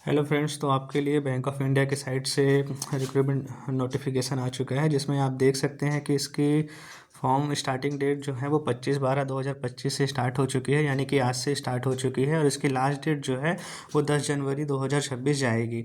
Hello friends, तो आपके लिए बैंक ऑफ इंडिया की साइट से रिक्रूटमेंट नोटिफिकेशन आ चुका है, जिसमें आप देख सकते हैं कि इसकी फॉर्म स्टार्टिंग डेट जो है वो 25/12/2025 से स्टार्ट हो चुकी है, यानी कि आज से स्टार्ट हो चुकी है। और इसकी लास्ट डेट जो है वो 10 जनवरी 2026 जाएगी।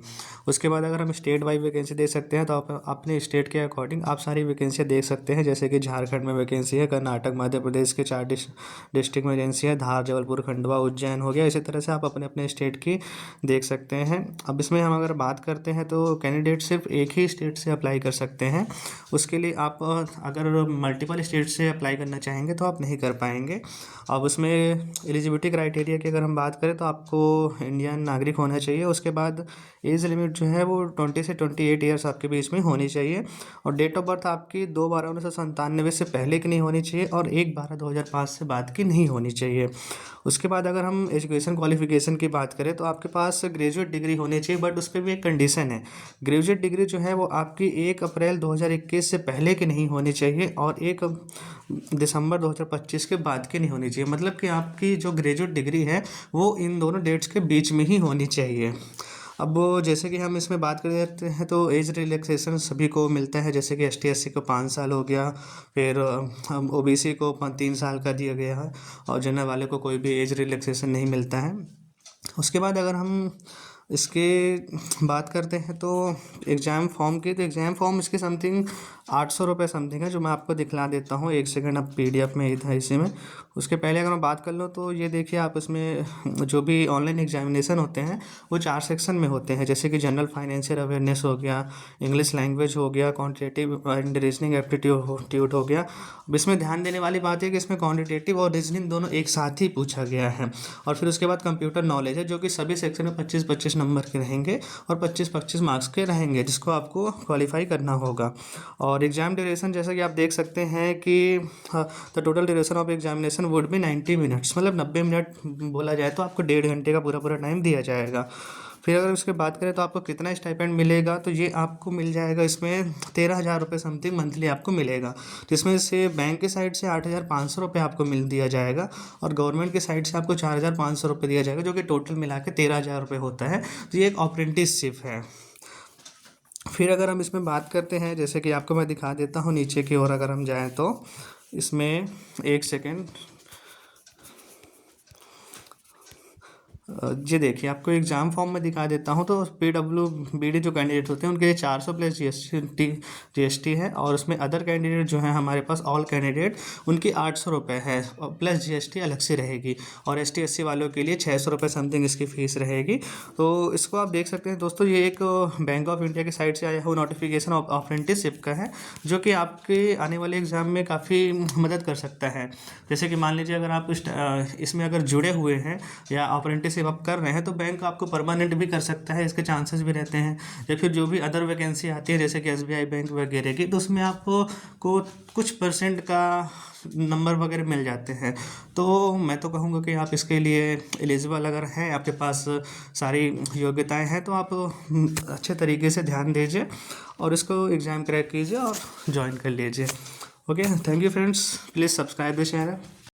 उसके बाद अगर हम स्टेट वाइज वैकेंसी देख सकते हैं, तो आप अपने स्टेट के अकॉर्डिंग आप सारी वैकेंसियाँ देख सकते हैं। जैसे कि झारखंड में वैकेंसी है, कर्नाटक, मध्य प्रदेश के 4 डिस्ट्रिक्ट में वैकेंसी है, धार, जबलपुर, खंडवा, उज्जैन हो गया। इसी तरह से आप अपने अपने स्टेट की देख सकते हैं। अब इसमें हम अगर बात करते हैं तो कैंडिडेट सिर्फ एक ही स्टेट से अप्लाई कर सकते हैं। उसके लिए आप अगर मल्टीपल स्टेट से अप्लाई करना चाहेंगे तो आप नहीं कर पाएंगे। अब उसमें एलिजिबिलिटी क्राइटेरिया की अगर हम बात करें तो आपको इंडियन नागरिक होना चाहिए। उसके बाद एज लिमिट जो है वो 20 से 28 ईयर्स आपके बीच में होनी चाहिए। और डेट ऑफ बर्थ आपकी 2/12/1997 से पहले की नहीं होनी चाहिए और 1/12/2005 से बाद की नहीं होनी चाहिए। उसके बाद अगर हम एजुकेशन क्वालिफिकेशन की बात करें तो आपके पास ग्रेजुएट डिग्री होनी चाहिए, बट उस पर भी एक कंडीशन है। ग्रेजुएट डिग्री जो है वो आपकी 1 अप्रैल 2021 से पहले की नहीं होनी चाहिए और 1 दिसंबर 2025 के बाद की नहीं होनी चाहिए। मतलब कि आपकी जो ग्रेजुएट डिग्री है वो इन दोनों डेट्स के बीच में ही होनी चाहिए। अब जैसे कि हम इसमें बात करते हैं तो एज रिलैक्सेशन सभी को मिलता है। जैसे कि ST SC को 5 साल हो गया, फिर OBC को 3 साल का दिया गया है, और जनरल वाले को कोई भी एज रिलैक्सेशन नहीं मिलता है। उसके बाद अगर हम इसके बात करते हैं तो एग्ज़ाम फॉर्म की, तो एग्ज़ाम फॉर्म इसकी समथिंग 800 रुपये समथिंग है, जो मैं आपको दिखला देता हूँ। एक सेकंड, अब PDF में ही था इसी में। उसके पहले अगर मैं बात कर लूँ तो ये देखिए, आप इसमें जो भी ऑनलाइन एग्जामिनेशन होते हैं वो 4 सेक्शन में होते हैं। जैसे कि जनरल फाइनेंशियल अवेयरनेस हो गया, इंग्लिश लैंग्वेज हो गया, क्वान्टिटेटिव एंड रीजनिंग एप्टीट्यूड हो गया। अब इसमें ध्यान देने वाली बात है कि इसमें क्वान्टिटेटिव और रीजनिंग दोनों एक साथ ही पूछा गया है। और फिर उसके बाद कंप्यूटर नॉलेज है, जो कि सभी सेक्शन में 25-25 नंबर के रहेंगे और 25-25 मार्क्स के रहेंगे, जिसको आपको क्वालिफाई करना होगा। और एग्ज़ाम ड्यूरेशन जैसा कि आप देख सकते हैं कि the total duration of examination would be 90 minutes, मतलब 90 मिनट बोला जाए तो आपको 1.5 घंटे का पूरा टाइम दिया जाएगा। फिर अगर उसके बात करें तो आपको कितना स्टाइपेंड मिलेगा, तो ये आपको मिल जाएगा इसमें 13,000 रुपये समथिंग मंथली आपको मिलेगा, जिसमें से बैंक की साइड से 8,500 रुपये आपको मिल दिया जाएगा और गवर्नमेंट की साइड से आपको 4,500 रुपये दिया जाएगा, जो कि टोटल मिला के 13,000 रुपये होता है। तो ये एक अप्रेंटिसशिप है। फिर अगर हम इसमें बात करते हैं, जैसे कि आपको मैं दिखा देता हूँ नीचे की ओर अगर हम जाएँ तो इसमें एक सेकेंड, जी देखिए, आपको एग्ज़ाम फॉर्म में दिखा देता हूँ। तो PWBD जो कैंडिडेट होते हैं उनके लिए 400 प्लस GST है, और उसमें अदर कैंडिडेट जो हैं हमारे पास ऑल कैंडिडेट, उनकी 800 रुपये है और प्लस GST अलग से रहेगी। और ST SC वालों के लिए 600 रुपये समथिंग इसकी फ़ीस रहेगी। तो इसको आप देख सकते हैं दोस्तों, ये एक बैंक ऑफ इंडिया की साइड से आया हुआ नोटिफिकेशन ऑफ अप्रेंटिसशिप का है, जो कि आपके आने वाले एग्ज़ाम में काफ़ी मदद कर सकता है। जैसे कि मान लीजिए, अगर आप इसमें अगर जुड़े हुए हैं या अप्रेंटिसशिप आप कर रहे हैं, तो बैंक आपको परमानेंट भी कर सकता है, इसके चांसेस भी रहते हैं। या फिर जो भी अदर वैकेंसी आती है जैसे कि SBI बैंक वगैरह की, तो उसमें आपको कुछ परसेंट का नंबर वगैरह मिल जाते हैं। तो मैं तो कहूँगा कि आप इसके लिए एलिजिबल अगर हैं, आपके पास सारी योग्यताएं हैं, तो आप अच्छे तरीके से ध्यान दीजिए और इसको एग्ज़ाम क्रैक कीजिए और ज्वाइन कर लीजिए। Okay, thank you friends, please subscribe the channel.